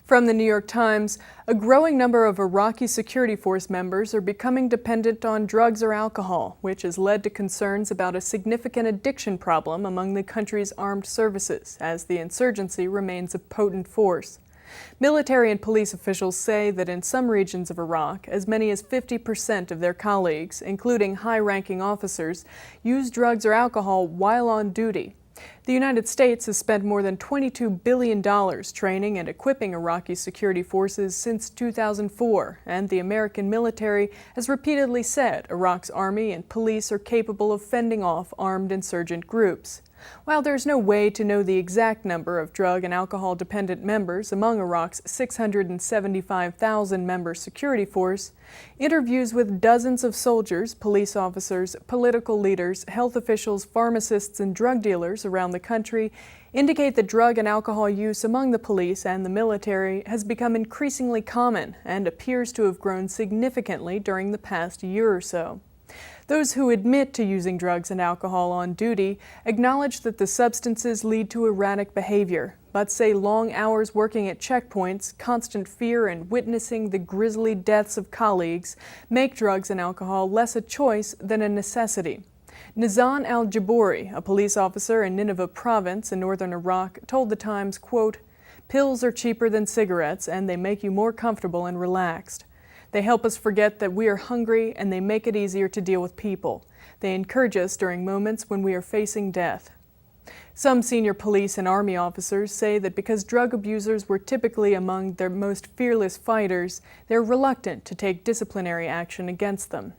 From the New York Times, a growing number of Iraqi security force members are becoming dependent on drugs or alcohol, which has led to concerns about a significant addiction problem among the country's armed services, as the insurgency remains a potent force. Military and police officials say that in some regions of Iraq, as many as 50% of their colleagues, including high-ranking officers, use drugs or alcohol while on duty. The United States has spent more than $22 billion training and equipping Iraqi security forces since 2004, and the American military has repeatedly said Iraq's army and police are capable of fending off armed insurgent groups. While there's no way to know the exact number of drug and alcohol-dependent members among Iraq's 675,000-member security force, interviews with dozens of soldiers, police officers, political leaders, health officials, pharmacists, and drug dealers around the country indicate that drug and alcohol use among the police and the military has become increasingly common and appears to have grown significantly during the past year or so. Those who admit to using drugs and alcohol on duty acknowledge that the substances lead to erratic behavior, but say long hours working at checkpoints, constant fear, and witnessing the grisly deaths of colleagues make drugs and alcohol less a choice than a necessity. Nizan al-Jabouri, a police officer in Nineveh province in northern Iraq, told the Times, quote, "Pills are cheaper than cigarettes and they make you more comfortable and relaxed. They help us forget that we are hungry and they make it easier to deal with people. They encourage us during moments when we are facing death." Some senior police and army officers say that because drug abusers were typically among their most fearless fighters, they're reluctant to take disciplinary action against them.